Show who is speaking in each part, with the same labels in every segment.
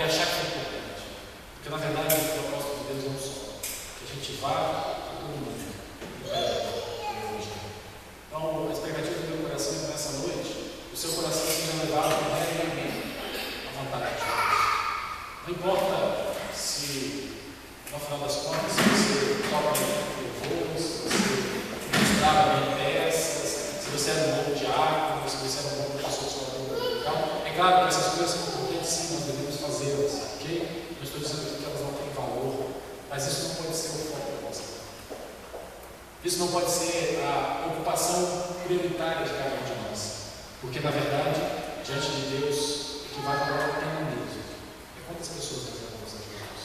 Speaker 1: e achar que é importante. Porque na verdade o propósito de Deus é um só: que a gente vá a todo mundo. Então, a expectativa do meu coração é que nessa noite o seu coração seja levado diariamente à vontade de Deus. Não importa se, no final das contas, se você toca bem louvor, se você ministrava bem peças, se você era um bom diácono, se você era um bom professor de escola. É claro que essas coisas são importantes, sim, nós devemos fazê-las, ok? Não estou dizendo que elas não têm valor, mas isso não pode ser o foco da nossa vida. Isso não pode ser a ocupação prioritária de cada um de nós, porque na verdade, diante de Deus, o que vai valer é o mesmo. É quantas pessoas nós levamos a Jesus?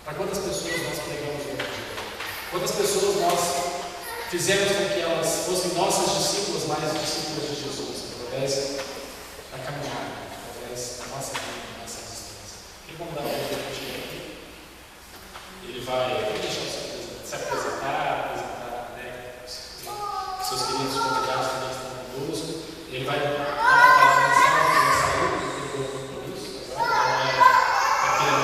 Speaker 1: Para quantas pessoas nós pregamos o Evangelho? Quantas pessoas nós fizemos com que elas fossem nossas discípulas, mais discípulas de Jesus, através da caminhada, através da nossa vida, da nossa existência? Quem convidar para ele chegar aqui? Ele vai deixar se apresentar, seus queridos convidados também estão conosco. Ele vai dar uma palavra inicial para nossa luta, que tem um compromisso, não é aquele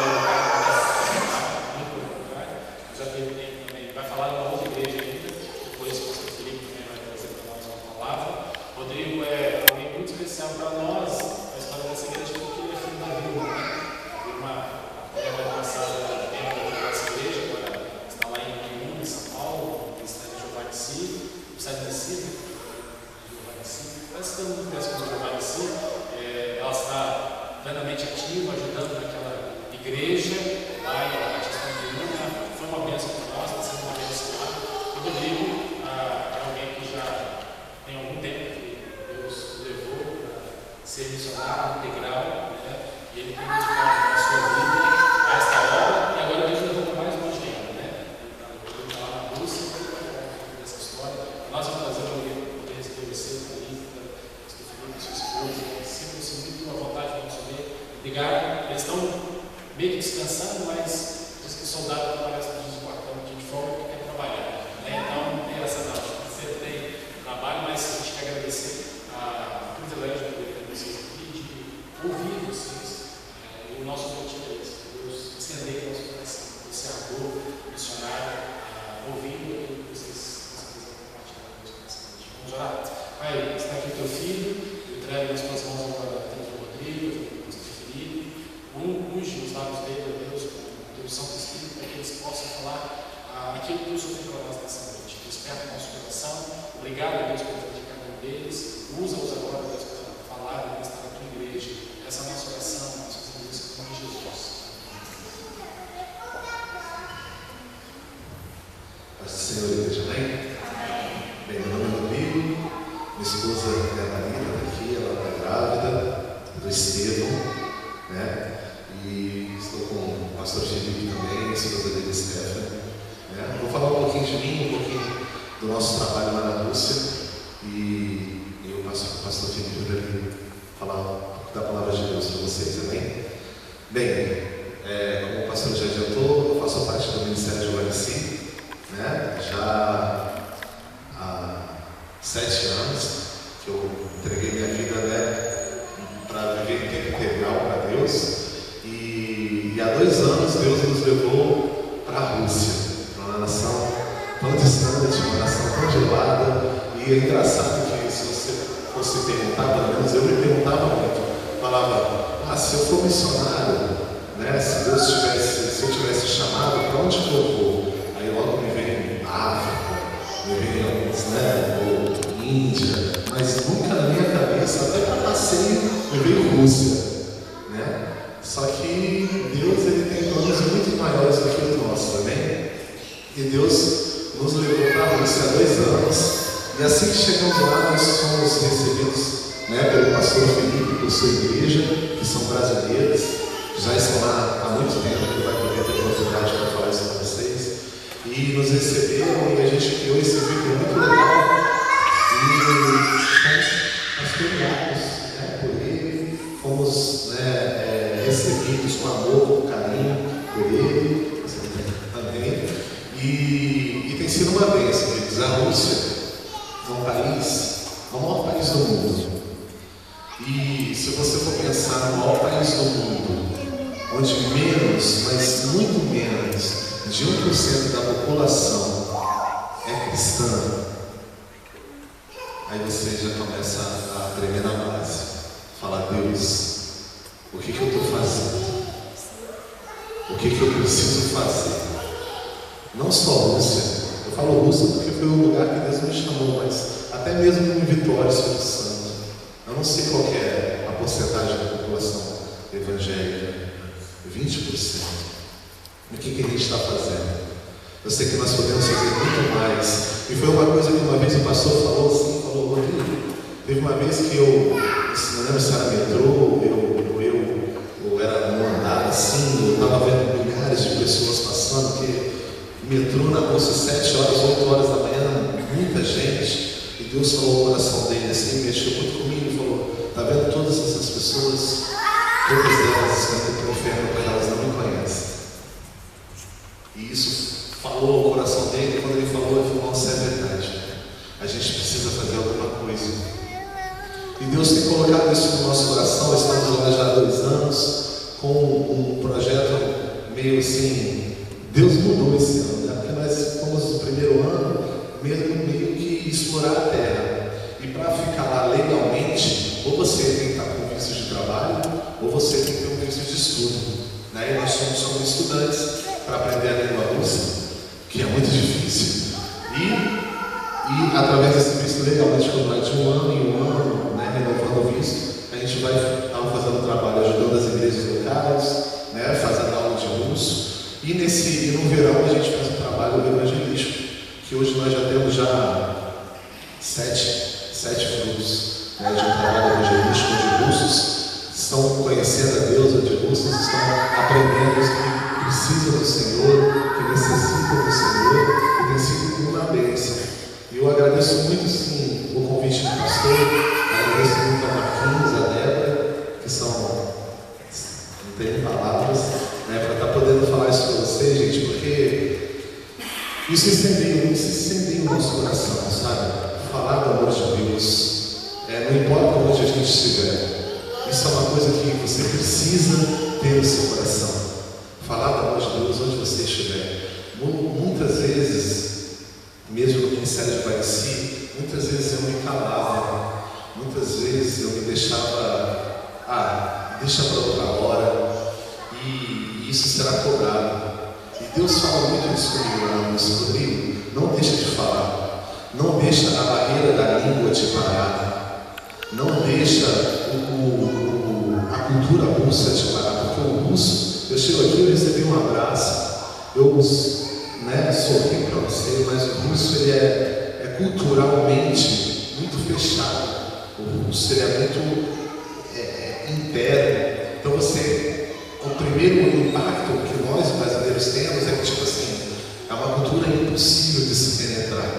Speaker 1: muito pelo contrário, mas ele também vai falar de uma outra igreja ainda. Depois o pastor Felipe também vai trazer para nós uma palavra. Rodrigo é alguém muito especial para nós, a história dessa igreja, porque ele é filho da Vilma. A Vilma passada dentro da nossa igreja, agora está lá em São Paulo, está em Giovanni Si. Parece que todo mundo conhece como Giovanni Si. Ela está plenamente ativa, ajudando naquela igreja lá em Batista Minas. Foi uma bênção para nós, está sendo uma bênção lá. O Rodrigo é alguém que já tem algum tempo que Deus levou para ser missionário integral, né? E ele tem dedicado a sua vida a esta obra, e agora Deus levou para mais longe ainda, né? Ele está lá na Rússia, dessa história. Nós vamos fazer uma poder receber você, Felipe, sua esposa, sintam-se muito à vontade de nos ver. Obrigado. Eles estão meio que descansando, mas diz que soldado parece que diz o quartão aqui de fora que quer trabalhar. Né? Então, não tem essa não. Você tem trabalho, mas a gente quer agradecer o privilégio de poder ter vocês aqui, de ouvir vocês. E o nosso motivo é esse: Deus estender o nosso coração, esse amor missionário, ouvindo aquilo que vocês compartilhar com Deus. Vamos orar? Pai, está aqui o teu filho, eu entrego nas tuas mãos agora o Rodrigo, o pastor Felipe, unge os lábios dele, ó Deus, com o teu Santo Espírito, para que eles possam falar aquilo que Deus tem para nós nessa noite. Desperta o nosso coração. Obrigado, Deus, por ter cada um deles. Usa-os agora, Deus, para falar e estar na tua igreja. Essa é a nossa oração, nossa Jesus, em nome de Jesus.
Speaker 2: Paz do Senhor, igreja, amém? Bem, meu nome é Rodrigo, minha esposa é a Marina, está aqui, ela está grávida, do Estevão, né? E estou com o pastor Felipe também, a esposa dele, Stephanie. Né? Vou falar um pouquinho de mim, um pouquinho do nosso trabalho lá na Rússia, e eu passo para o pastor Felipe para ele falar um pouco da palavra de Deus para vocês, amém? Bem, como o pastor já adiantou, eu faço parte do Ministério de Giovanni Si, né? Já há 7 anos que eu entreguei minha vida, né, para viver em tempo integral para Deus, e há 2 anos Deus nos levou para a Rússia, para uma nação tão distante, uma nação tão gelada. E é engraçado que se você fosse perguntar, pelo menos eu me perguntava muito, falava, se eu for missionário, né, se eu tivesse chamado, para onde que eu vou? Aí logo me vem África, me vem alguns, né, ou Índia, mas nunca na minha cabeça, até para passeio, me veio Rússia, né? Só que Deus, ele tem planos muito maiores do que os nossos, amém? E Deus nos levou para a Rússia há 2 anos, e assim que chegamos lá, nós fomos recebidos, né, pelo pastor Felipe, por sua igreja, que são brasileiros, já estão lá há muito tempo, que vai poder ter oportunidade para falar isso para vocês. E nos receberam, e a gente criou esse vínculo muito legal, e nós criados, né, por ele, fomos, né, recebidos com amor, com carinho por ele, também, e tem sido uma bênção, queridos. A Rússia é um país, é o maior país do mundo, e se você for pensar no maior país do mundo, onde menos, mas muito menos, de 1% da população é cristã, aí você já começa a tremer na base, falar: Deus, o que eu estou fazendo? O que eu preciso fazer? Não só Rússia, eu falo Rússia porque foi o lugar que Deus me chamou, mas até mesmo em Vitória, Espírito Santo, eu não sei qual que é a porcentagem da população evangélica, 20%. O que a gente está fazendo? Eu sei que nós podemos fazer muito mais. E foi uma coisa que uma vez o pastor falou assim, falou: Rodrigo, teve uma vez que eu, não lembro se era metrô, eu era num andar assim, eu estava vendo milhares de pessoas passando, porque metrô na Rússia, 7 horas, 8 horas da manhã, muita gente. E Deus falou o coração dele assim, mexeu muito comigo e falou: está vendo todas essas pessoas? Todas elas estão indo para o inferno porque elas não me conhecem. E isso falou o coração dele. Quando ele falou: nossa, é verdade, a gente precisa fazer alguma coisa. E Deus tem colocado isso no nosso coração. Estamos lá já há 2 anos com um projeto meio assim. Deus mudou esse ano, né? Porque nós fomos no primeiro ano mesmo meio que explorar a terra. E para ficar lá legalmente, ou você tem que estar com visto de trabalho, ou você tem que ter um visto de estudo, né? E nós somos estudantes para aprender a língua russa, que é muito difícil. E através desse visto legalmente, de 1 ano em 1 ano, né, renovando o visto, a gente vai estar fazendo trabalho, ajudando as igrejas locais, né, fazendo aula de russo. E no verão a gente faz um trabalho evangelístico, que hoje nós já temos 7 grupos, né, de um trabalho evangelístico, onde russos estão conhecendo a Deus, onde russos estão aprendendo que precisam do Senhor, que necessitam do Senhor, e tem sido uma bênção. E eu agradeço muito, sim, o convite do pastor, agradeço muito a Marquinhos, a Débora, que são, não tenho palavras, né, para estar podendo falar isso para vocês, gente, porque isso incendeia o nosso coração, sabe? Falar do amor de Deus, não importa onde a gente estiver, isso é uma coisa que você precisa ter no seu coração. Falar do amor de Deus onde você estiver. Muitas vezes, mesmo no Ministério de Varici, muitas vezes eu me calava, muitas vezes eu me deixava, deixa para outra hora, e isso será cobrado. E Deus fala muito isso comigo, Rodrigo, não deixa de falar, não deixa a barreira da língua te parar, não deixa a cultura russa te parar, porque o russo, eu chego aqui, eu recebi um abraço, eu sorri para você, mas o russo ele é culturalmente muito fechado, o russo ele é muito interno. Então o primeiro impacto que nós brasileiros temos é que, tipo assim, é uma cultura impossível de se penetrar,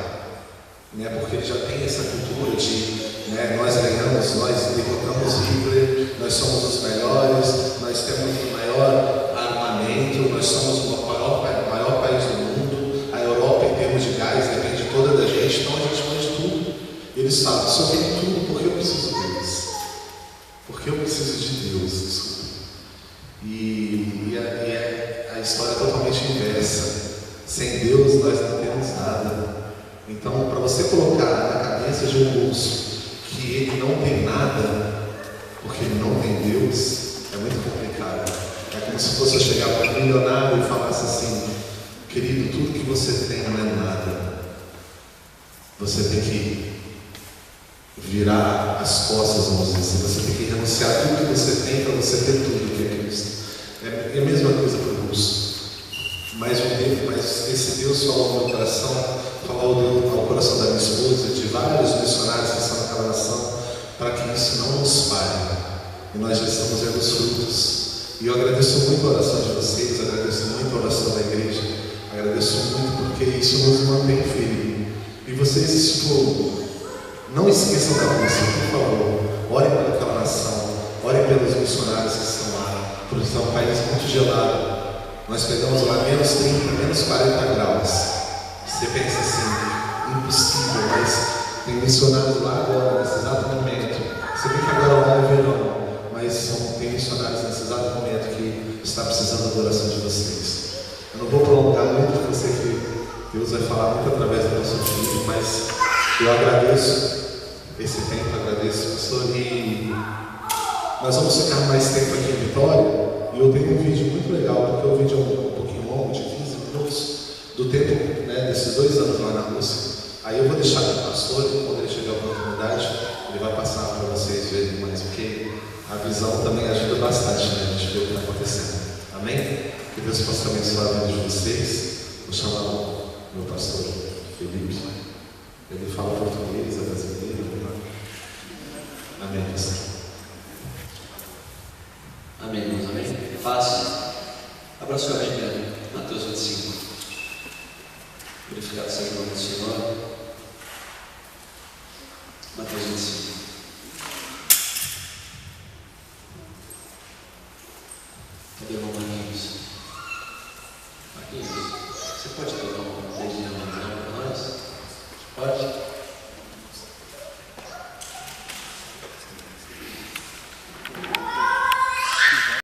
Speaker 2: né? Porque ele já tem essa cultura de, né, nós ganhamos, nós derrotamos Hitler, nós somos os melhores, nós temos o maior armamento, nós somos o maior país do mundo, a Europa em termos de gás depende toda da gente, então a gente faz tudo. Eles falam: só tem tudo porque eu preciso deles, porque eu preciso de Deus, desculpa. E a história é totalmente inversa. Sem Deus nós não temos nada. Então, para você colocar na cabeça de um russo que ele não tem nada porque ele não tem Deus, é muito complicado. É como se fosse chegar para um milionário e falasse assim: querido, tudo que você tem não é nada. Você tem que virar as costas, vamos dizer assim. Você tem que renunciar a tudo que você tem para você ter tudo que é Cristo. É a mesma coisa para o russo. Mas esse Deus falou ao meu coração, falou ao coração da minha esposa, de vários missionários que estão naquela nação, para que isso não nos pare. E nós já estamos vendo os frutos. E eu agradeço muito a oração de vocês, agradeço muito a oração da igreja, agradeço muito porque isso nos mantém firme. E vocês, não esqueçam da Rússia, por favor. Orem por aquela nação, orem pelos missionários que estão lá, porque é um país muito gelado. Nós pegamos lá menos 30, menos 40 graus. Você pensa assim, impossível, mas tem missionários lá agora, nesse exato momento. Você vê que agora lá é verão, mas tem missionários nesse exato momento que está Deus vai falar muito através do nosso filho, mas eu agradeço esse tempo, agradeço, pastor, e nós vamos ficar mais tempo aqui em Vitória. E eu tenho um vídeo muito legal, porque o vídeo é um pouquinho longo, de 15 minutos, do tempo, né, desses 2 anos lá na Rússia. Aí eu vou deixar com o pastor, e quando ele tiver a oportunidade, ele vai passar para vocês verem mais, porque a visão também ajuda bastante, né, a gente ver o que está acontecendo. Amém? Que Deus possa abençoar a vida de vocês. Vou chamar o meu pastor Felipe. Ele fala português, é brasileiro. Amém, pastor.
Speaker 3: Amém, irmãos, amém? Fácil. Abra sua Bíblia, Mateus 25. Glorificado seja o nome do Senhor. Mateus 25. Cadê o irmão Marquinhos? Marquinhos, você pode tocar um dedinho para nós? Pode?